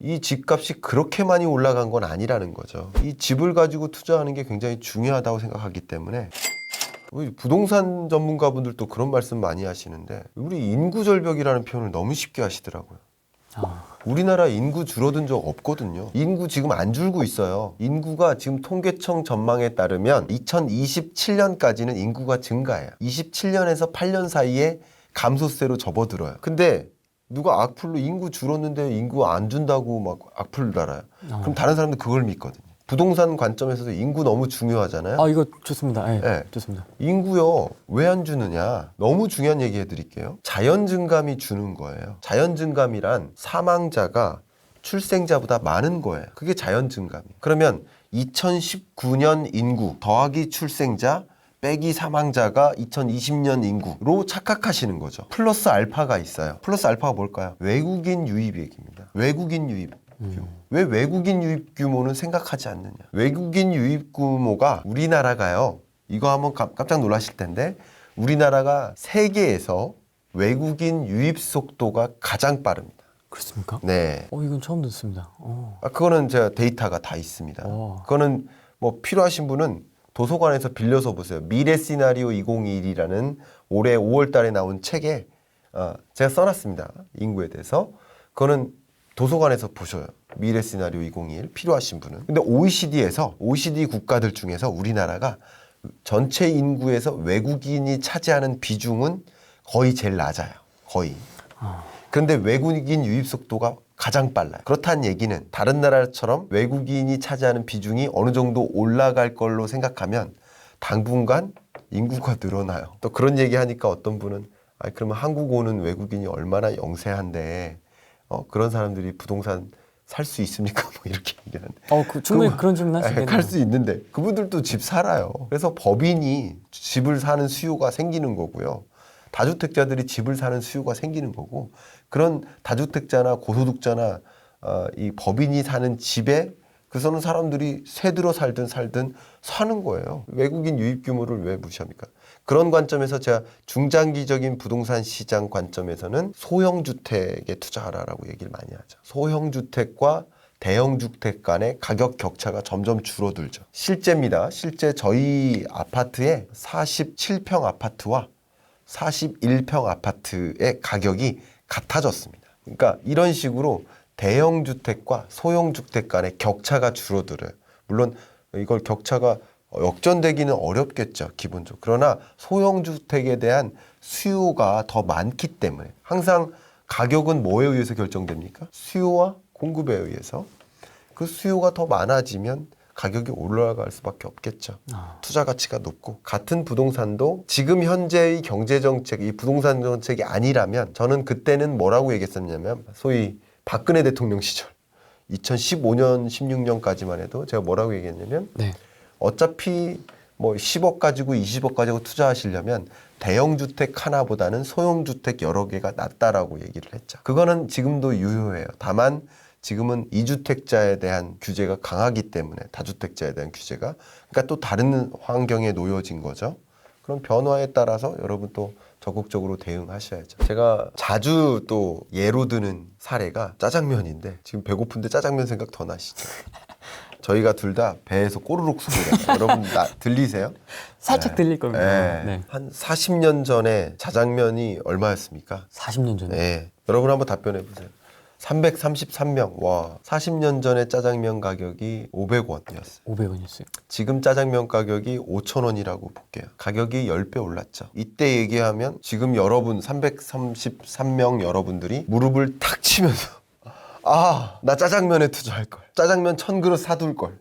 이 집값이 그렇게 많이 올라간 건 아니라는 거죠. 이 집을 가지고 투자하는 게 굉장히 중요하다고 생각하기 때문에 우리 부동산 전문가분들도 그런 말씀 많이 하시는데 우리 인구 절벽이라는 표현을 너무 쉽게 하시더라고요. 우리나라 인구 줄어든 적 없거든요. 인구 지금 안 줄고 있어요. 인구가 지금 통계청 전망에 따르면 2027년까지는 인구가 증가해요. 27년에서 8년 사이에 감소세로 접어들어요. 근데 누가 악플로 인구 줄었는데 인구 안 준다고 막 악플 달아요. 그럼 다른 사람들 그걸 믿거든요. 부동산 관점에서도 인구 너무 중요하잖아요. 이거 좋습니다. 네, 네. 좋습니다. 인구요, 왜 안 주느냐? 너무 중요한 얘기 해드릴게요. 자연 증감이 주는 거예요. 자연 증감이란 사망자가 출생자보다 많은 거예요. 그게 자연 증감이에요. 그러면 2019년 인구 더하기 출생자 빼기 사망자가 2020년 인구로 착각하시는 거죠. 플러스 알파가 있어요. 플러스 알파가 뭘까요? 외국인 유입액입니다. 외국인 유입. 왜 외국인 유입 규모는 생각하지 않느냐? 외국인 유입 규모가 우리나라가요. 이거 한번 깜짝 놀라실 텐데 우리나라가 세계에서 외국인 유입 속도가 가장 빠릅니다. 그렇습니까? 네. 이건 처음 듣습니다. 그거는 제가 데이터가 다 있습니다. 그거는 뭐 필요하신 분은 도서관에서 빌려서 보세요. 미래 시나리오 2021이라는 올해 5월 달에 나온 책에 제가 써놨습니다. 인구에 대해서. 그거는 도서관에서 보셔요. 미래 시나리오 2021 필요하신 분은. 근데 OECD 국가들 중에서 우리나라가 전체 인구에서 외국인이 차지하는 비중은 거의 제일 낮아요. 거의. 그런데 외국인 유입 속도가 가장 빨라요. 그렇다는 얘기는 다른 나라처럼 외국인이 차지하는 비중이 어느 정도 올라갈 걸로 생각하면 당분간 인구가 늘어나요. 또 그런 얘기 하니까 어떤 분은 그러면 한국 오는 외국인이 얼마나 영세한데 그런 사람들이 부동산 살 수 있습니까? 뭐 이렇게 얘기하는데. 충분히 그런 질문 하시겠네요. 갈 수 있는데 그분들도 집 살아요. 그래서 법인이 집을 사는 수요가 생기는 거고요. 다주택자들이 집을 사는 수요가 생기는 거고 그런 다주택자나 고소득자나 이 법인이 사는 집에 그 사는 사람들이 새 들어 살든 사는 거예요. 외국인 유입 규모를 왜 무시합니까? 그런 관점에서 제가 중장기적인 부동산 시장 관점에서는 소형주택에 투자하라라고 얘기를 많이 하죠. 소형주택과 대형주택 간의 가격 격차가 점점 줄어들죠. 실제입니다. 실제 저희 아파트에 47평 아파트와 41평 아파트의 가격이 같아졌습니다. 그러니까 이런 식으로 대형주택과 소형주택 간의 격차가 줄어들어요. 물론 이걸 격차가 역전되기는 어렵겠죠, 기본적으로. 그러나 소형주택에 대한 수요가 더 많기 때문에 항상 가격은 뭐에 의해서 결정됩니까? 수요와 공급에 의해서. 그 수요가 더 많아지면 가격이 올라갈 수밖에 없겠죠. 투자 가치가 높고 같은 부동산도 지금 현재의 경제정책, 이 부동산 정책이 아니라면 저는 그때는 뭐라고 얘기했었냐면 소위 박근혜 대통령 시절 2015년, 16년까지만 해도 제가 뭐라고 얘기했냐면 어차피 뭐 10억 가지고 20억 가지고 투자하시려면 대형주택 하나보다는 소형주택 여러 개가 낫다라고 얘기를 했죠. 그거는 지금도 유효해요. 다만 지금은 2주택자에 대한 규제가 강하기 때문에 다주택자에 대한 규제가 그러니까 또 다른 환경에 놓여진 거죠. 그런 변화에 따라서 여러분 또 적극적으로 대응하셔야죠. 제가 자주 또 예로 드는 사례가 짜장면인데 지금 배고픈데 짜장면 생각 더 나시죠? 저희가 둘 다 배에서 꼬르륵 소리가 여러분 들리세요? 살짝 들릴 겁니다. 네. 한 40년 전에 짜장면이 얼마였습니까? 40년 전에? 네. 여러분 한번 답변해 보세요. 333명. 와, 40년 전에 짜장면 가격이 500원이었어요. 500원이었어요. 지금 짜장면 가격이 5,000원이라고 볼게요. 가격이 10배 올랐죠. 이때 얘기하면 지금 여러분 333명 여러분들이 무릎을 탁 치면서 나 짜장면에 투자할 걸. 짜장면 1000그릇 사둘 걸.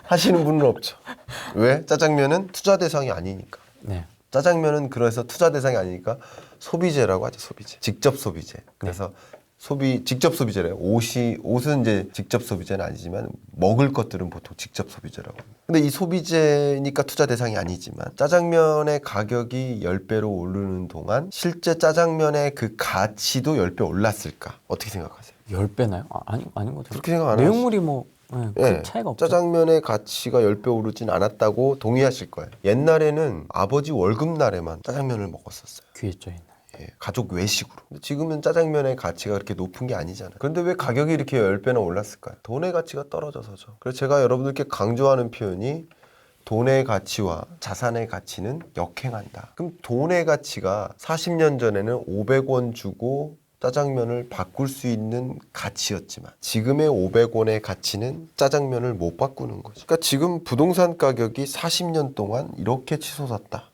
하시는 분은 없죠. 왜? 짜장면은 투자 대상이 아니니까. 네. 짜장면은 그래서 투자 대상이 아니니까 소비재라고 하죠. 소비재. 직접 소비재. 그래서 직접 소비재래요. 옷은 이제 직접 소비재는 아니지만 먹을 것들은 보통 직접 소비재라고 합니다. 근데 이 소비재니까 투자 대상이 아니지만 짜장면의 가격이 10배로 오르는 동안 실제 짜장면의 그 가치도 10배 올랐을까? 어떻게 생각하세요? 10배나요? 아닌 것 같아요. 그렇게 생각 안 하시죠? 내용물이 큰 차이가 없죠. 짜장면의 가치가 10배 오르진 않았다고 동의하실 거예요. 옛날에는 아버지 월급날에만 짜장면을 먹었었어요. 귀했죠, 옛날에. 예, 가족 외식으로. 근데 지금은 짜장면의 가치가 그렇게 높은 게 아니잖아요. 그런데 왜 가격이 이렇게 10배나 올랐을까요? 돈의 가치가 떨어져서죠. 그래서 제가 여러분들께 강조하는 표현이 돈의 가치와 자산의 가치는 역행한다. 그럼 돈의 가치가 40년 전에는 500원 주고 짜장면을 바꿀 수 있는 가치였지만 지금의 500원의 가치는 짜장면을 못 바꾸는 거죠. 그러니까 지금 부동산 가격이 40년 동안 이렇게 치솟았다.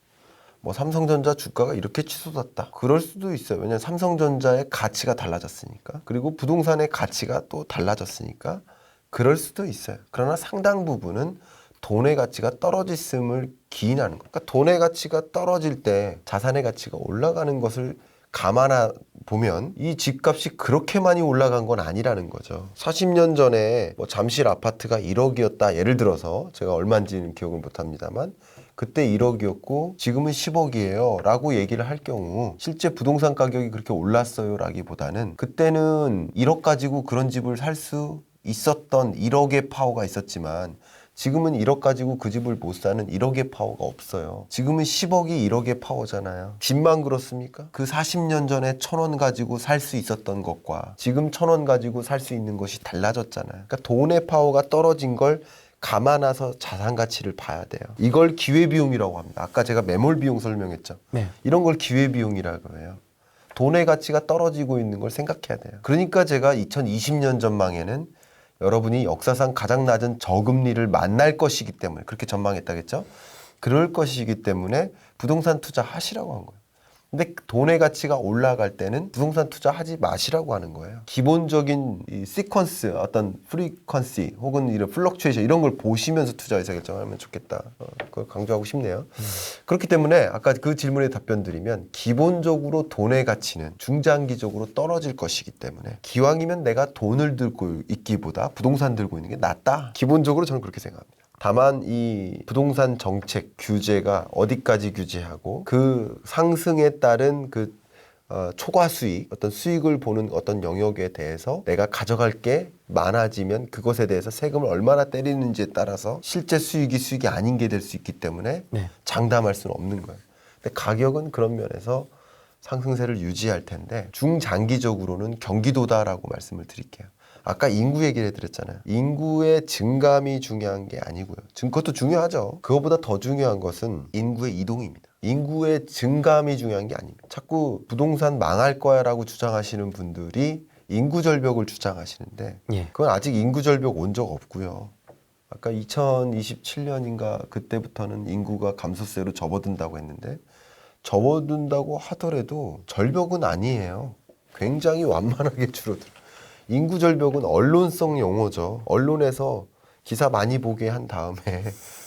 뭐 삼성전자 주가가 이렇게 치솟았다. 그럴 수도 있어요. 왜냐하면 삼성전자의 가치가 달라졌으니까. 그리고 부동산의 가치가 또 달라졌으니까 그럴 수도 있어요. 그러나 상당 부분은 돈의 가치가 떨어졌음을 기인하는 거예요. 그러니까 돈의 가치가 떨어질 때 자산의 가치가 올라가는 것을 감안해 보면 이 집값이 그렇게 많이 올라간 건 아니라는 거죠. 40년 전에 뭐 잠실 아파트가 1억이었다. 예를 들어서 제가 얼마인지는 기억을 못 합니다만 그때 1억이었고 지금은 10억이에요 라고 얘기를 할 경우 실제 부동산 가격이 그렇게 올랐어요 라기보다는 그때는 1억 가지고 그런 집을 살 수 있었던 1억의 파워가 있었지만 지금은 1억 가지고 그 집을 못 사는 1억의 파워가 없어요. 지금은 10억이 1억의 파워잖아요. 집만 그렇습니까? 그 40년 전에 1,000원 가지고 살 수 있었던 것과 지금 1,000원 가지고 살 수 있는 것이 달라졌잖아요. 그러니까 돈의 파워가 떨어진 걸 감안해서 자산 가치를 봐야 돼요. 이걸 기회비용이라고 합니다. 아까 제가 매몰 비용 설명했죠. 네. 이런 걸 기회비용이라고 해요. 돈의 가치가 떨어지고 있는 걸 생각해야 돼요. 그러니까 제가 2020년 전망에는 여러분이 역사상 가장 낮은 저금리를 만날 것이기 때문에 그렇게 전망했다겠죠? 그럴 것이기 때문에 부동산 투자하시라고 한 거예요. 근데 돈의 가치가 올라갈 때는 부동산 투자하지 마시라고 하는 거예요. 기본적인 이 시퀀스, 어떤 프리퀀시 혹은 이런 플럭추에이션 이런 걸 보시면서 투자 의사 결정하면 좋겠다. 그걸 강조하고 싶네요. 그렇기 때문에 아까 그 질문에 답변 드리면 기본적으로 돈의 가치는 중장기적으로 떨어질 것이기 때문에 기왕이면 내가 돈을 들고 있기보다 부동산 들고 있는 게 낫다. 기본적으로 저는 그렇게 생각합니다. 다만 이 부동산 정책 규제가 어디까지 규제하고 그 상승에 따른 그 초과 수익, 어떤 수익을 보는 어떤 영역에 대해서 내가 가져갈 게 많아지면 그것에 대해서 세금을 얼마나 때리는지에 따라서 실제 수익이 아닌 게 될 수 있기 때문에 네. 장담할 수는 없는 거예요. 근데 가격은 그런 면에서 상승세를 유지할 텐데 중장기적으로는 경기도다라고 말씀을 드릴게요. 아까 인구 얘기를 해드렸잖아요. 인구의 증감이 중요한 게 아니고요. 그것도 중요하죠. 그것보다 더 중요한 것은 인구의 이동입니다. 인구의 증감이 중요한 게 아닙니다. 자꾸 부동산 망할 거야 라고 주장하시는 분들이 인구 절벽을 주장하시는데 예. 그건 아직 인구 절벽 온 적 없고요. 아까 2027년인가 그때부터는 인구가 감소세로 접어든다고 했는데 접어든다고 하더라도 절벽은 아니에요. 굉장히 완만하게 줄어들어요. 인구 절벽은 언론성 용어죠. 언론에서 기사 많이 보게 한 다음에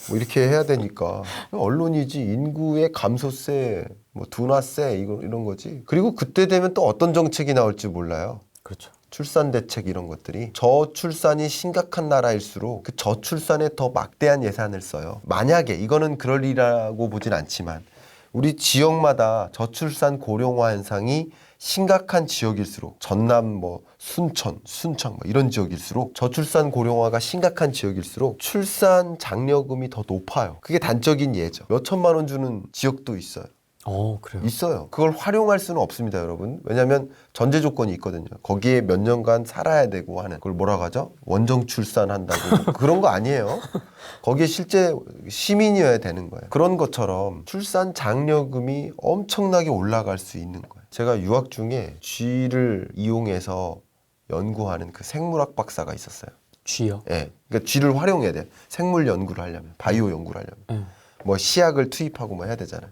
뭐 이렇게 해야 되니까 언론이지 인구의 감소세, 뭐 둔화세 이런 거지. 그리고 그때 되면 또 어떤 정책이 나올지 몰라요. 그렇죠. 출산 대책 이런 것들이 저출산이 심각한 나라일수록 그 저출산에 더 막대한 예산을 써요. 만약에 이거는 그럴 일이라고 보진 않지만 우리 지역마다 저출산 고령화 현상이 심각한 지역일수록 전남 뭐 순천 뭐 이런 지역일수록 저출산 고령화가 심각한 지역일수록 출산 장려금이 더 높아요. 그게 단적인 예죠. 몇 천만 원 주는 지역도 있어요. 그래요. 있어요. 그걸 활용할 수는 없습니다, 여러분. 왜냐하면 전제 조건이 있거든요. 거기에 몇 년간 살아야 되고 하는 그걸 뭐라고 하죠? 원정 출산한다고 그런 거 아니에요. 거기에 실제 시민이어야 되는 거예요. 그런 것처럼 출산 장려금이 엄청나게 올라갈 수 있는 거예요. 제가 유학 중에 쥐를 이용해서 연구하는 그 생물학 박사가 있었어요. 쥐요? 예. 그러니까 쥐를 활용해야 돼. 생물 연구를 하려면, 바이오 연구를 하려면. 뭐 시약을 투입하고 뭐 해야 되잖아요.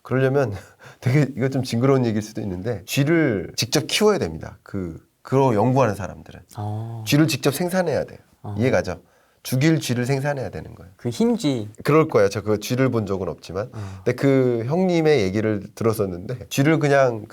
그러려면 되게 이거 좀 징그러운 얘기일 수도 있는데 쥐를 직접 키워야 됩니다. 그거 연구하는 사람들은 쥐를 직접 생산해야 돼요. 이해가죠? 죽일 쥐를 생산해야 되는 거예요. 그 흰쥐. 그럴 거야. 저 그 쥐를 본 적은 없지만. 근데 그 형님의 얘기를 들었었는데 쥐를 그냥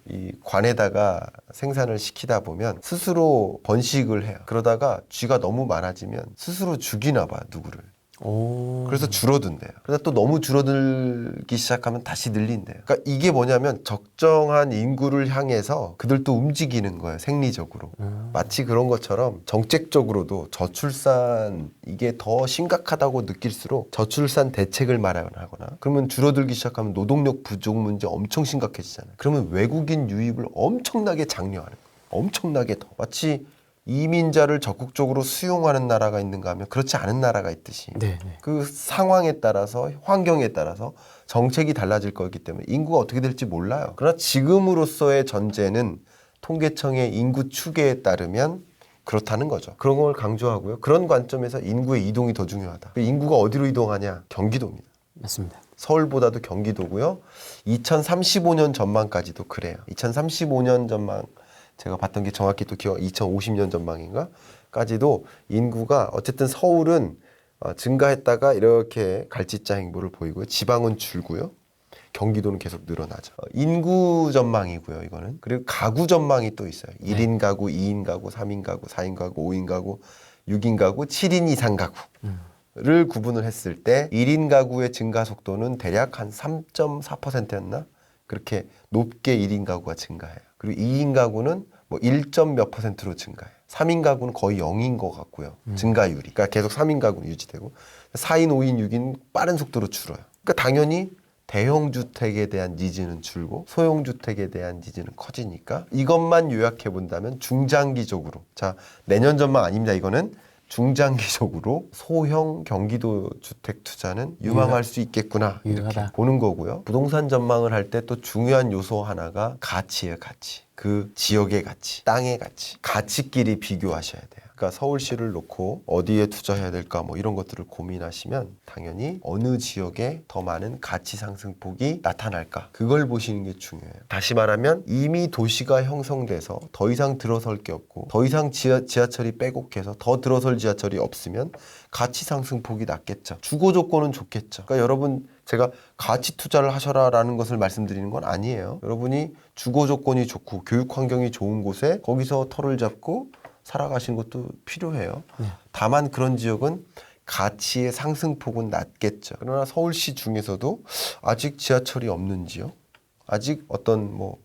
이 관에다가 생산을 시키다 보면 스스로 번식을 해요. 그러다가 쥐가 너무 많아지면 스스로 죽이나 봐, 누구를. 오. 그래서 줄어든대요. 그러다 또 너무 줄어들기 시작하면 다시 늘린대요. 그러니까 이게 뭐냐면 적정한 인구를 향해서 그들도 움직이는 거예요. 생리적으로. 마치 그런 것처럼 정책적으로도 저출산 이게 더 심각하다고 느낄수록 저출산 대책을 마련하거나 그러면 줄어들기 시작하면 노동력 부족 문제 엄청 심각해지잖아요. 그러면 외국인 유입을 엄청나게 장려하는 거예요. 엄청나게 더. 마치 이민자를 적극적으로 수용하는 나라가 있는가 하면 그렇지 않은 나라가 있듯이 네, 네. 그 상황에 따라서 환경에 따라서 정책이 달라질 거기 때문에 인구가 어떻게 될지 몰라요. 그러나 지금으로서의 전제는 통계청의 인구 추계에 따르면 그렇다는 거죠. 그런 걸 강조하고요. 그런 관점에서 인구의 이동이 더 중요하다. 인구가 어디로 이동하냐? 경기도입니다. 맞습니다. 서울보다도 경기도고요. 2035년 전망까지도 그래요. 2035년 전망 제가 봤던 게 정확히 또 기억 2050년 전망인가까지도 인구가 어쨌든 서울은 증가했다가 이렇게 갈짓자 행보를 보이고요. 지방은 줄고요. 경기도는 계속 늘어나죠. 인구 전망이고요, 이거는. 그리고 가구 전망이 또 있어요. 1인 가구, 2인 가구, 3인 가구, 4인 가구, 5인 가구, 6인 가구, 7인 이상 가구를 구분을 했을 때 1인 가구의 증가 속도는 대략 한 3.4%였나? 그렇게 높게 1인 가구가 증가해요. 그리고 2인 가구는 뭐 1점 몇 %로 증가해요. 3인 가구는 거의 0인 것 같고요. 증가율이. 그러니까 계속 3인 가구는 유지되고 4인, 5인, 6인 빠른 속도로 줄어요. 그러니까 당연히 대형 주택에 대한 니즈는 줄고 소형 주택에 대한 니즈는 커지니까 이것만 요약해 본다면 중장기적으로 자 내년 전망 아닙니다. 이거는 중장기적으로 소형 경기도 주택 투자는 유망할 수 있겠구나 이렇게 유효하다. 보는 거고요. 부동산 전망을 할 때 또 중요한 요소 하나가 가치예요. 가치. 그 지역의 가치, 땅의 가치. 가치끼리 비교하셔야 돼요. 그러니까 서울시를 놓고 어디에 투자해야 될까 뭐 이런 것들을 고민하시면 당연히 어느 지역에 더 많은 가치 상승폭이 나타날까 그걸 보시는 게 중요해요. 다시 말하면 이미 도시가 형성돼서 더 이상 들어설 게 없고 더 이상 지하철이 빼곡해서 더 들어설 지하철이 없으면 가치 상승폭이 낮겠죠. 주거 조건은 좋겠죠. 그러니까 여러분 제가 가치 투자를 하셔라라는 것을 말씀드리는 건 아니에요. 여러분이 주거 조건이 좋고 교육 환경이 좋은 곳에 거기서 터를 잡고 살아가시는 것도 필요해요. 다만 그런 지역은 가치의 상승폭은 낮겠죠. 그러나 서울시 중에서도 아직 지하철이 없는 지역, 아직 어떤 뭐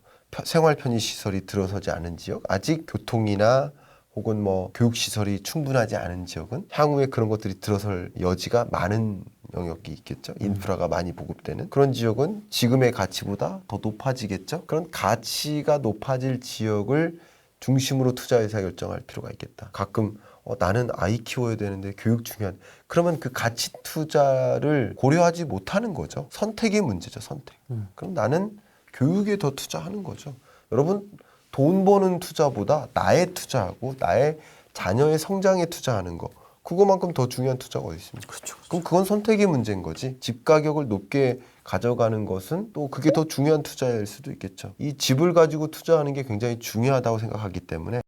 생활 편의 시설이 들어서지 않은 지역, 아직 교통이나 혹은 뭐 교육 시설이 충분하지 않은 지역은 향후에 그런 것들이 들어설 여지가 많은 영역이 있겠죠. 인프라가 많이 보급되는 그런 지역은 지금의 가치보다 더 높아지겠죠. 그런 가치가 높아질 지역을 중심으로 투자 의사 결정할 필요가 있겠다. 가끔 나는 아이 키워야 되는데 교육 중요한. 그러면 그 가치 투자를 고려하지 못하는 거죠. 선택의 문제죠. 선택. 그럼 나는 교육에 더 투자하는 거죠. 여러분 돈 버는 투자보다 나의 투자하고 나의 자녀의 성장에 투자하는 거 그거만큼 더 중요한 투자가 어디 있습니까? 그렇죠. 그럼 그건 선택의 문제인 거지. 집 가격을 높게 가져가는 것은 또 그게 더 중요한 투자일 수도 있겠죠. 이 집을 가지고 투자하는 게 굉장히 중요하다고 생각하기 때문에